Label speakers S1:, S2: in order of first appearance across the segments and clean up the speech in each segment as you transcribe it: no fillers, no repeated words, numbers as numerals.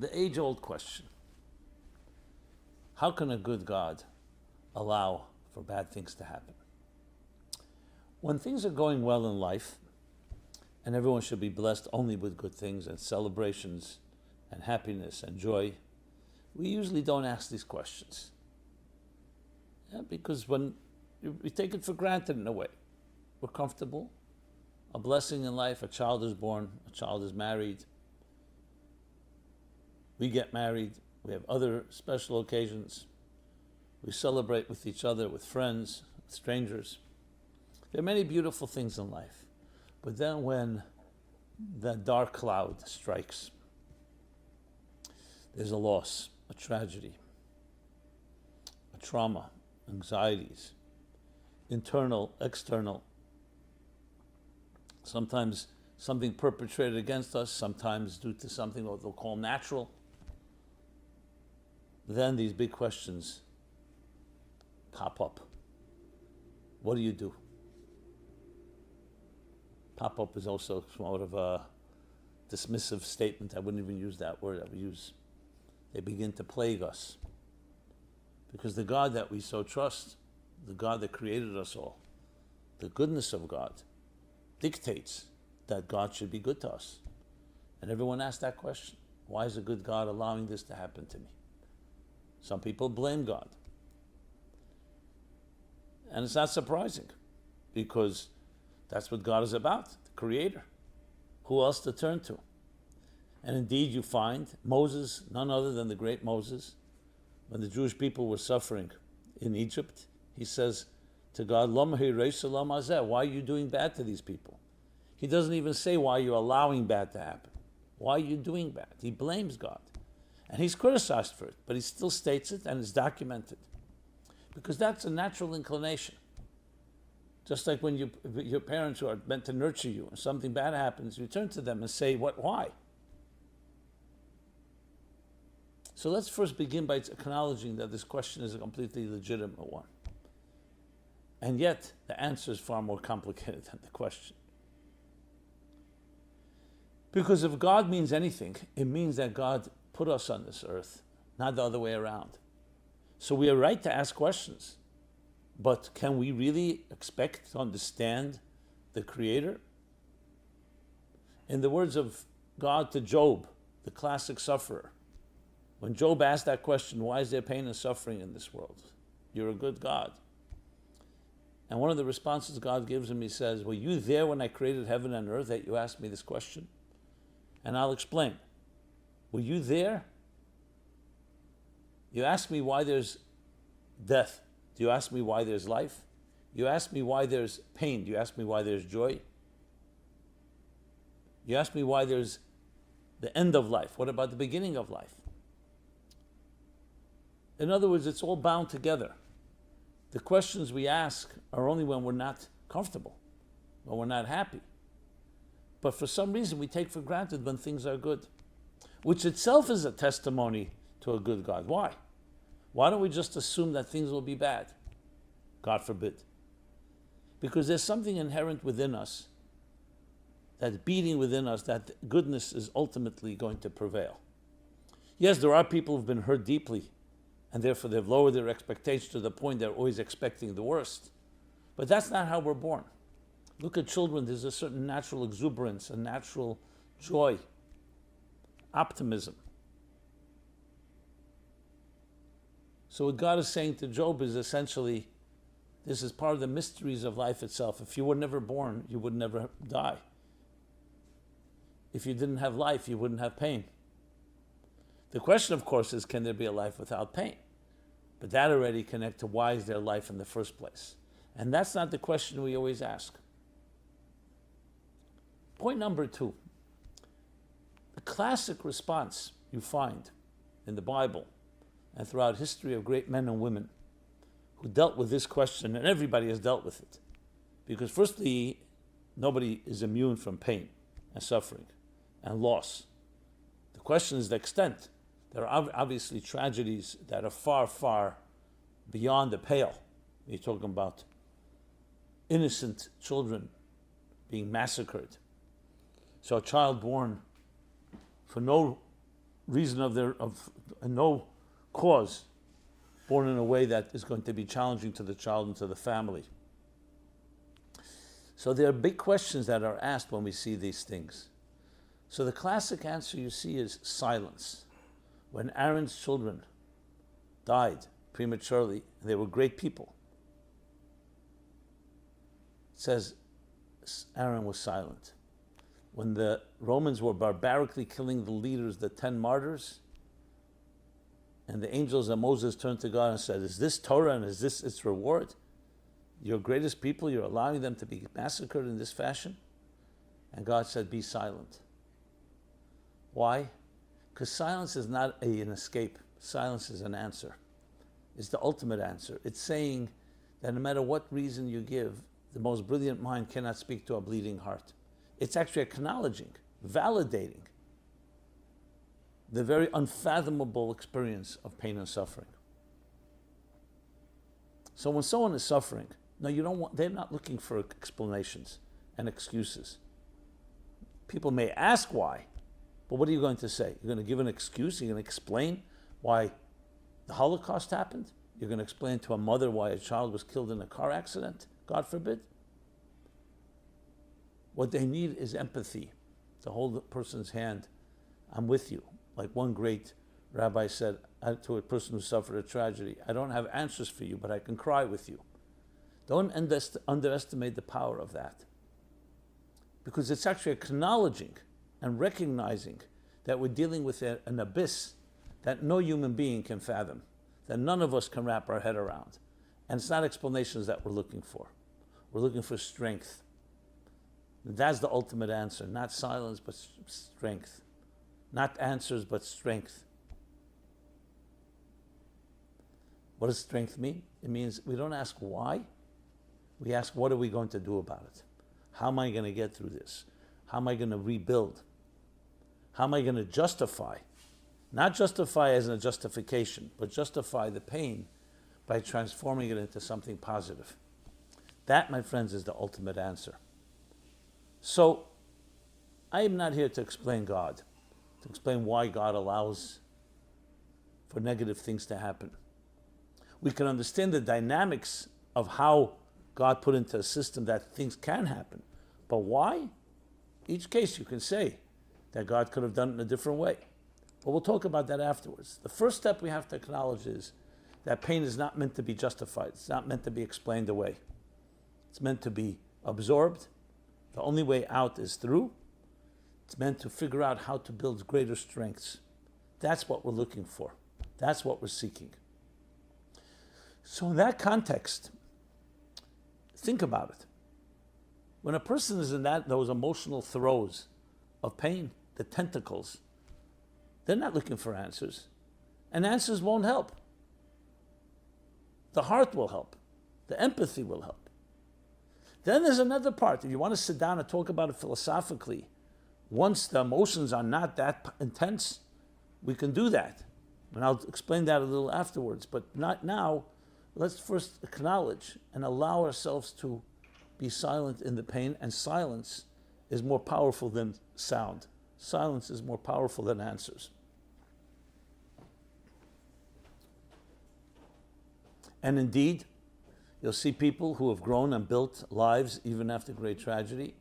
S1: The age-old question: how can a good God allow for bad things to happen? When things are going well in life, and everyone should be blessed only with good things and celebrations and happiness and joy, we usually don't ask these questions. Because when we take it for granted in a way, we're comfortable, a blessing in life, a child is born, a child is married, we get married, we have other special occasions, we celebrate with each other, with friends, with strangers. There are many beautiful things in life. But then when the dark cloud strikes, there's a loss, a tragedy, a trauma, anxieties, internal, external, sometimes something perpetrated against us, sometimes due to something what they'll call natural. Then these big questions pop up. What do you do? Pop up is also somewhat of a dismissive statement. I wouldn't even use that word. I would use, they begin to plague us. Because the God that we so trust, the God that created us all, the goodness of God, dictates that God should be good to us. And everyone asks that question. Why is a good God allowing this to happen to me? Some people blame God. And it's not surprising, because that's what God is about, the Creator. Who else to turn to? And indeed you find Moses, none other than the great Moses, when the Jewish people were suffering in Egypt, he says to God, why are you doing bad to these people? He doesn't even say why you're allowing bad to happen. Why are you doing bad? He blames God. And he's criticized for it, but he still states it and it's documented. Because that's a natural inclination. Just like when your parents who are meant to nurture you, and something bad happens, you turn to them and say, why? So let's first begin by acknowledging that this question is a completely legitimate one. And yet, the answer is far more complicated than the question. Because if God means anything, it means that God put us on this earth, not the other way around. So we are right to ask questions. But can we really expect to understand the Creator? In the words of God to Job, the classic sufferer, when Job asked that question, why is there pain and suffering in this world? You're a good God. And one of the responses God gives him, he says, were you there when I created heaven and earth that you asked me this question? And I'll explain. Were you there? You asked me why there's death. Do you ask me why there's life? You ask me why there's pain. Do you ask me why there's joy? You ask me why there's the end of life. What about the beginning of life? In other words, it's all bound together. The questions we ask are only when we're not comfortable, when we're not happy. But for some reason, we take for granted when things are good, which itself is a testimony to a good God. Why? Why don't we just assume that things will be bad? God forbid. Because there's something inherent within us, that's beating within us, that goodness is ultimately going to prevail. Yes, there are people who've been hurt deeply, and therefore they've lowered their expectations to the point they're always expecting the worst. But that's not how we're born. Look at children, there's a certain natural exuberance, a natural joy, optimism. So what God is saying to Job is essentially, this is part of the mysteries of life itself. If you were never born, you would never die. If you didn't have life, you wouldn't have pain. The question, of course, is can there be a life without pain? But that already connects to why is there life in the first place? And that's not the question we always ask. Point number 2. The classic response you find in the Bible and throughout history of great men and women who dealt with this question, and everybody has dealt with it. Because firstly, nobody is immune from pain and suffering and loss. The question is the extent. There are obviously tragedies that are far, far beyond the pale. You're talking about innocent children being massacred. So a child born for no reason of no cause, born in a way that is going to be challenging to the child and to the family. So there are big questions that are asked when we see these things. So the classic answer you see is silence. When Aaron's children died prematurely, they were great people. It says Aaron was silent. When the Romans were barbarically killing the leaders, the 10 martyrs, and the angels and Moses turned to God and said, is this Torah and is this its reward? Your greatest people, you're allowing them to be massacred in this fashion? And God said, be silent. Why? Because silence is not an escape. Silence is an answer. It's the ultimate answer. It's saying that no matter what reason you give, the most brilliant mind cannot speak to a bleeding heart. It's actually acknowledging, validating the very unfathomable experience of pain and suffering. So when someone is suffering, no, you don't want, they're not looking for explanations and excuses. People may ask why, but what are you going to say? You're going to give an excuse? You're going to explain why the Holocaust happened? You're going to explain to a mother why a child was killed in a car accident? God forbid. What they need is empathy, to hold the person's hand. I'm with you. Like one great rabbi said to a person who suffered a tragedy, I don't have answers for you, but I can cry with you. Don't underestimate the power of that. Because it's actually acknowledging and recognizing that we're dealing with an abyss that no human being can fathom, that none of us can wrap our head around. And it's not explanations that we're looking for. We're looking for strength. That's the ultimate answer, not silence, but strength. Not answers, but strength. What does strength mean? It means we don't ask why. We ask, what are we going to do about it? How am I going to get through this? How am I going to rebuild? How am I going to justify? Not justify as a justification, but justify the pain by transforming it into something positive. That, my friends, is the ultimate answer. So, I am not here to explain God, to explain why God allows for negative things to happen. We can understand the dynamics of how God put into a system that things can happen. But why? Each case you can say that God could have done it in a different way. But we'll talk about that afterwards. The first step we have to acknowledge is that pain is not meant to be justified. It's not meant to be explained away. It's meant to be absorbed. The only way out is through. It's meant to figure out how to build greater strengths. That's what we're looking for. That's what we're seeking. So in that context, think about it. When a person is in those emotional throes of pain, the tentacles, they're not looking for answers. And answers won't help. The heart will help. The empathy will help. Then there's another part. If you want to sit down and talk about it philosophically, once the emotions are not that intense, we can do that. And I'll explain that a little afterwards, but not now. Let's first acknowledge and allow ourselves to be silent in the pain, and silence is more powerful than sound. Silence is more powerful than answers. And indeed, you'll see people who have grown and built lives even after great tragedy.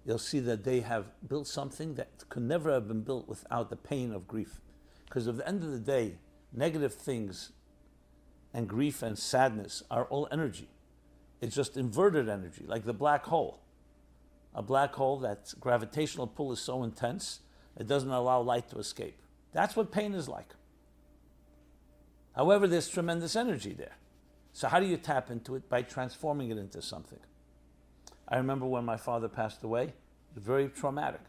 S1: You'll see that they have built something that could never have been built without the pain of grief. Because at the end of the day, negative things and grief and sadness are all energy. It's just inverted energy, like the black hole. A black hole, that gravitational pull is so intense, it doesn't allow light to escape. That's what pain is like. However, there's tremendous energy there. So how do you tap into it? By transforming it into something. I remember when my father passed away, very traumatic,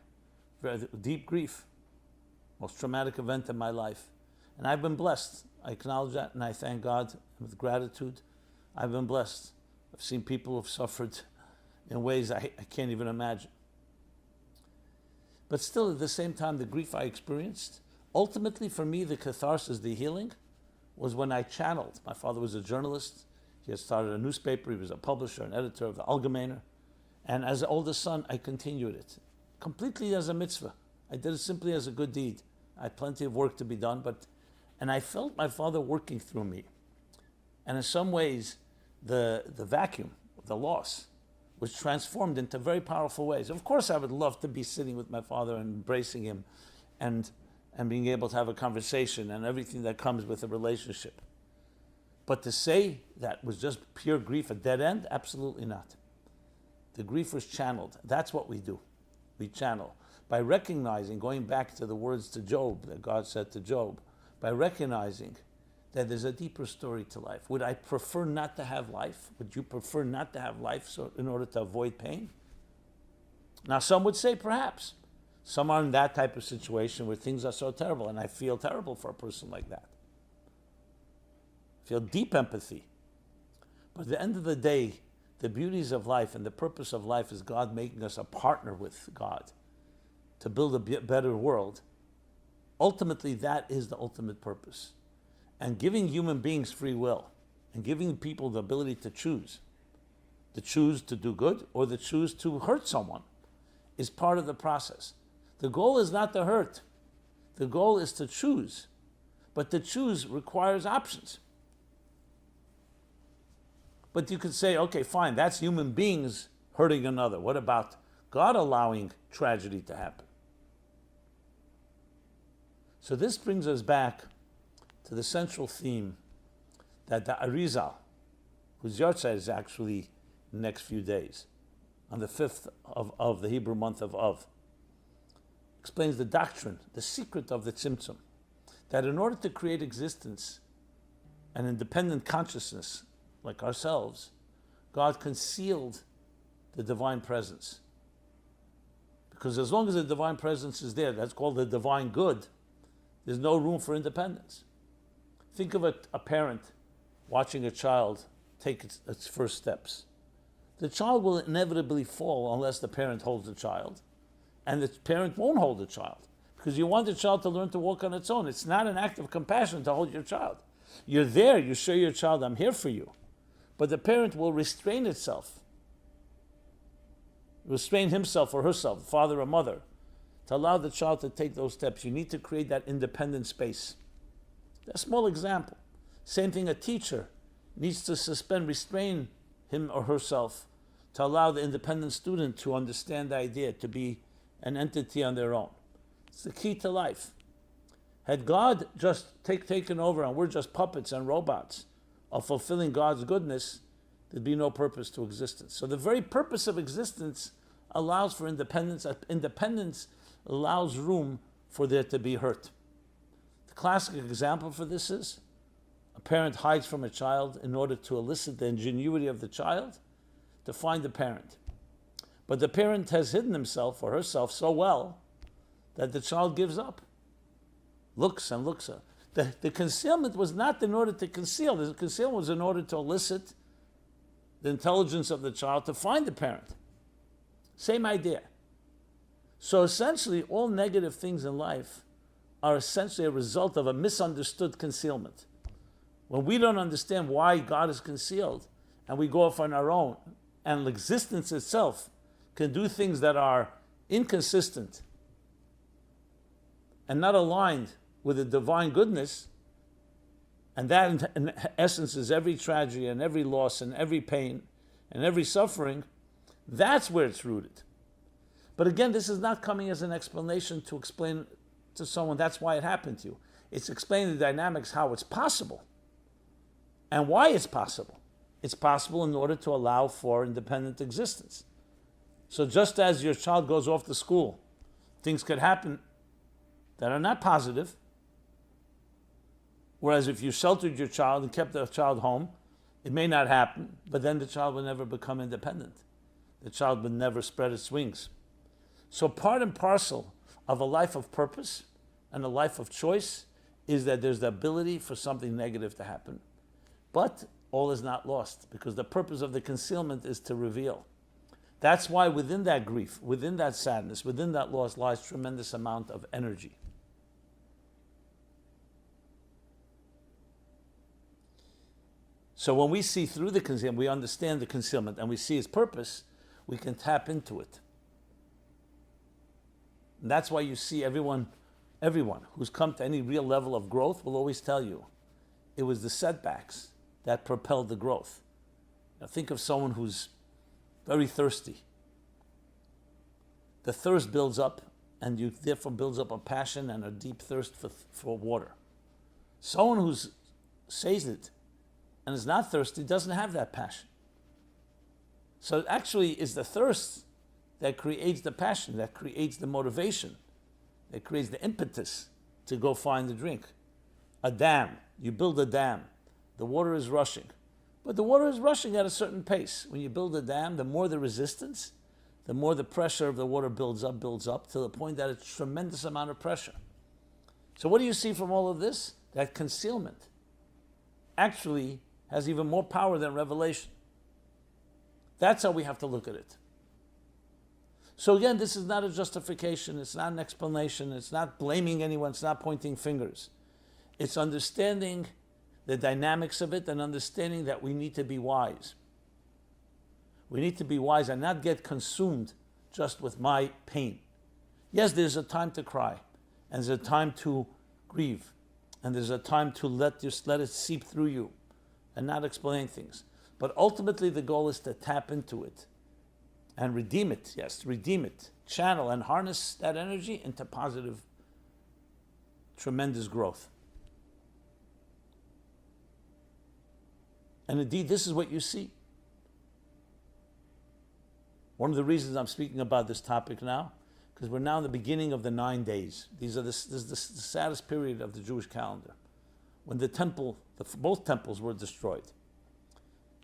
S1: very deep grief, most traumatic event in my life. And I've been blessed. I acknowledge that and I thank God with gratitude. I've been blessed. I've seen people who have suffered in ways I can't even imagine. But still, at the same time, the grief I experienced, ultimately for me, the catharsis, the healing, was when I channeled. My father was a journalist. He had started a newspaper. He was a publisher and editor of the Allgemeiner. And as the oldest son, I continued it, completely as a mitzvah. I did it simply as a good deed. I had plenty of work to be done, and I felt my father working through me. And in some ways, the vacuum, the loss, was transformed into very powerful ways. Of course, I would love to be sitting with my father and embracing him and being able to have a conversation and everything that comes with a relationship. But to say that was just pure grief, a dead end, absolutely not. The grief was channeled. That's what we do. We channel. By recognizing, going back to the words to Job, that God said to Job, by recognizing that there's a deeper story to life. Would I prefer not to have life? Would you prefer not to have life so in order to avoid pain? Now, some would say perhaps. Some are in that type of situation where things are so terrible, and I feel terrible for a person like that. I feel deep empathy. But at the end of the day, the beauties of life and the purpose of life is God making us a partner with God to build a better world. Ultimately, that is the ultimate purpose. And giving human beings free will and giving people the ability to choose to do good or to choose to hurt someone is part of the process. The goal is not to hurt. The goal is to choose. But to choose requires options. But you could say, okay, fine, that's human beings hurting another. What about God allowing tragedy to happen? So this brings us back to the central theme that the Arizal, whose yahrzeit is actually the next few days, on the 5th of the Hebrew month of Av, explains the doctrine, the secret of the Tzimtzum, that in order to create existence, an independent consciousness like ourselves, God concealed the divine presence. Because as long as the divine presence is there, that's called the divine good, there's no room for independence. Think of a parent watching a child take its first steps. The child will inevitably fall unless the parent holds the child. And the parent won't hold the child because you want the child to learn to walk on its own. It's not an act of compassion to hold your child. You're there, you show your child, I'm here for you. But the parent will restrain himself or herself, father or mother, to allow the child to take those steps. You need to create that independent space. A small example. Same thing, a teacher needs to restrain him or herself to allow the independent student to understand the idea, to be an entity on their own. It's the key to life. Had God just taken over and we're just puppets and robots of fulfilling God's goodness, there'd be no purpose to existence. So the very purpose of existence allows for independence. Independence allows room for there to be hurt. The classic example for this is a parent hides from a child in order to elicit the ingenuity of the child to find the parent. But the parent has hidden himself or herself so well that the child gives up. Looks and looks. The concealment was not in order to conceal. The concealment was in order to elicit the intelligence of the child to find the parent. Same idea. So essentially, all negative things in life are essentially a result of a misunderstood concealment. When we don't understand why God is concealed and we go off on our own, and existence itself can do things that are inconsistent and not aligned with the divine goodness, and that in essence is every tragedy and every loss and every pain and every suffering, that's where it's rooted. But again, this is not coming as an explanation to explain to someone that's why it happened to you. It's explaining the dynamics, how it's possible and why it's possible. It's possible in order to allow for independent existence. So just as your child goes off to school, things could happen that are not positive. Whereas if you sheltered your child and kept the child home, it may not happen, but then the child would never become independent. The child would never spread its wings. So part and parcel of a life of purpose and a life of choice is that there's the ability for something negative to happen. But all is not lost, because the purpose of the concealment is to reveal. That's why within that grief, within that sadness, within that loss lies tremendous amount of energy. So when we see through the concealment, we understand the concealment and we see its purpose, we can tap into it. And that's why you see everyone Everyone who's come to any real level of growth will always tell you it was the setbacks that propelled the growth. Now think of someone who's very thirsty. The thirst builds up, and you therefore builds up a passion and a deep thirst for water. Someone who's sated and is not thirsty doesn't have that passion. So it actually is the thirst that creates the passion, that creates the motivation, that creates the impetus to go find the drink. A dam, you build a dam, the water is rushing. But the water is rushing at a certain pace. When you build a dam, the more the resistance, the more the pressure of the water builds up to the point that it's a tremendous amount of pressure. So what do you see from all of this? That concealment actually has even more power than revelation. That's how we have to look at it. So again, this is not a justification, it's not an explanation, it's not blaming anyone, it's not pointing fingers. It's understanding the dynamics of it and understanding that we need to be wise. We need to be wise and not get consumed just with my pain. Yes, there's a time to cry, and there's a time to grieve, and there's a time to let it seep through you and not explain things. But ultimately the goal is to tap into it and redeem it. Yes, redeem it, channel and harness that energy into positive, tremendous growth. And indeed, this is what you see. One of the reasons I'm speaking about this topic now, because we're now in the beginning of the 9 days. This is the saddest period of the Jewish calendar, when the temple, both temples were destroyed.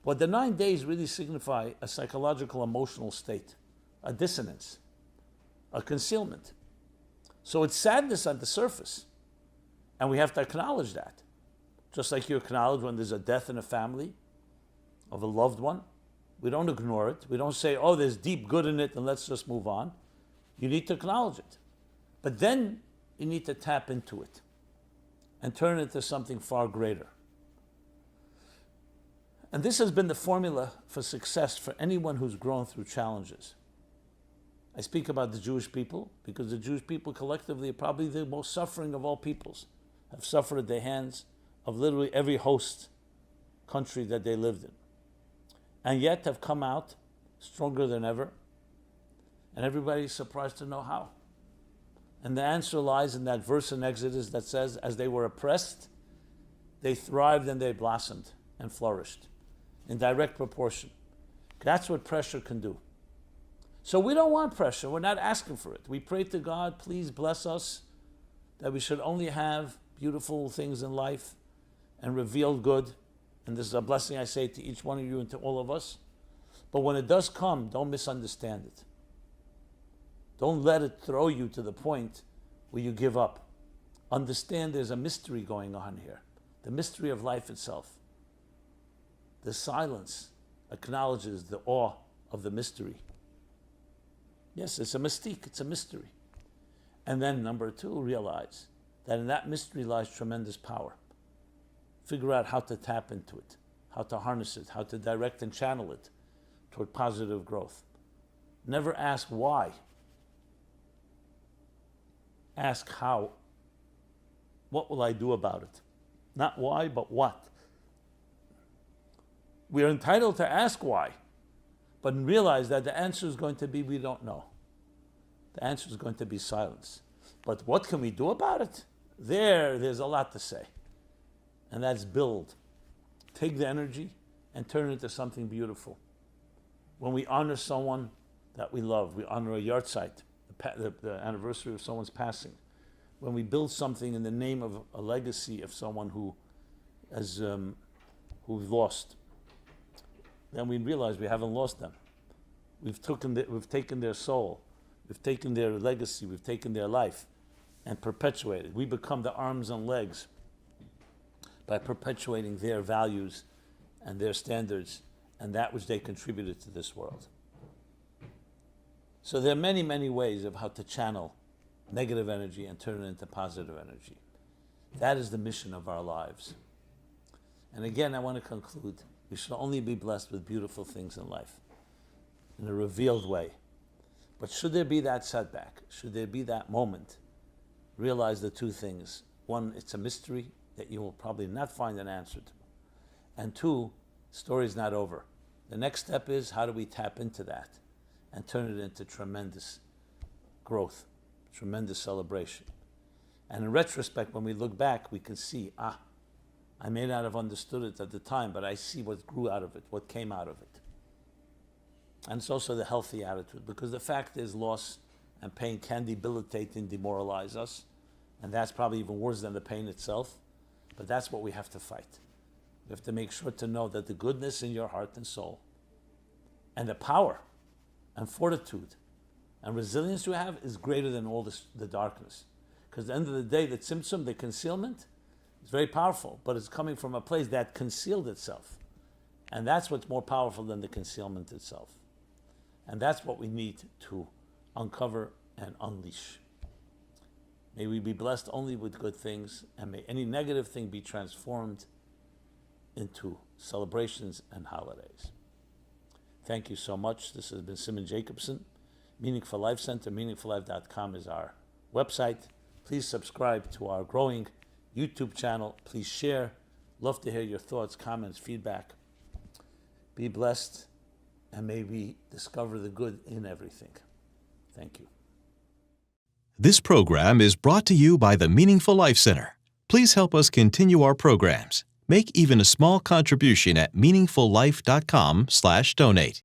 S1: But the 9 days really signify a psychological, emotional state, a dissonance, a concealment. So it's sadness on the surface, and we have to acknowledge that. Just like you acknowledge when there's a death in a family of a loved one. We don't ignore it. We don't say, oh, there's deep good in it and let's just move on. You need to acknowledge it. But then you need to tap into it and turn it into something far greater. And this has been the formula for success for anyone who's grown through challenges. I speak about the Jewish people because the Jewish people collectively are probably the most suffering of all peoples, have suffered at the hands of literally every host country that they lived in, and yet have come out stronger than ever, and everybody's surprised to know how. And the answer lies in that verse in Exodus that says, as they were oppressed, they thrived and they blossomed and flourished in direct proportion. That's what pressure can do. So we don't want pressure. We're not asking for it. We pray to God, please bless us, that we should only have beautiful things in life and revealed good. And this is a blessing I say to each one of you and to all of us. But when it does come, don't misunderstand it. Don't let it throw you to the point where you give up. Understand there's a mystery going on here. The mystery of life itself. The silence acknowledges the awe of the mystery. Yes, it's a mystique, it's a mystery. And then number two, realize that in that mystery lies tremendous power. Figure out how to tap into it, how to harness it, how to direct and channel it toward positive growth. Never ask why. Ask how. What will I do about it? Not why, but what. We are entitled to ask why, but realize that the answer is going to be we don't know. The answer is going to be silence. But what can we do about it? There's a lot to say. And that's build. Take the energy and turn it into something beautiful. When we honor someone that we love, we honor a yahrzeit, the anniversary of someone's passing. When we build something in the name of a legacy of someone who has who've lost, then we realize we haven't lost them. We've taken their soul, we've taken their legacy, we've taken their life, and perpetuated. We become the arms and legs by perpetuating their values and their standards and that which they contributed to this world. So there are many, many ways of how to channel negative energy and turn it into positive energy. That is the mission of our lives. And again, I want to conclude, we should only be blessed with beautiful things in life, in a revealed way. But should there be that setback, should there be that moment realize the two things. One, it's a mystery that you will probably not find an answer to. And two, the story is not over. The next step is, how do we tap into that and turn it into tremendous growth, tremendous celebration. And in retrospect, when we look back, we can see, I may not have understood it at the time, but I see what grew out of it, what came out of it. And it's also the healthy attitude, because the fact is, loss and pain can debilitate and demoralize us, and that's probably even worse than the pain itself, but that's what we have to fight. We have to make sure to know that the goodness in your heart and soul, and the power and fortitude and resilience you have is greater than all the darkness. Because at the end of the day, the tzimtzum, the concealment, is very powerful, but it's coming from a place that concealed itself. And that's what's more powerful than the concealment itself. And that's what we need to uncover and unleash. May we be blessed only with good things, and may any negative thing be transformed into celebrations and holidays. Thank you so much. This has been Simon Jacobson. Meaningful Life Center, meaningfullife.com is our website. Please subscribe to our growing YouTube channel. Please share. Love to hear your thoughts, comments, feedback. Be blessed, and may we discover the good in everything. Thank you.
S2: This program is brought to you by the Meaningful Life Center. Please help us continue our programs. Make even a small contribution at meaningfullife.com/donate.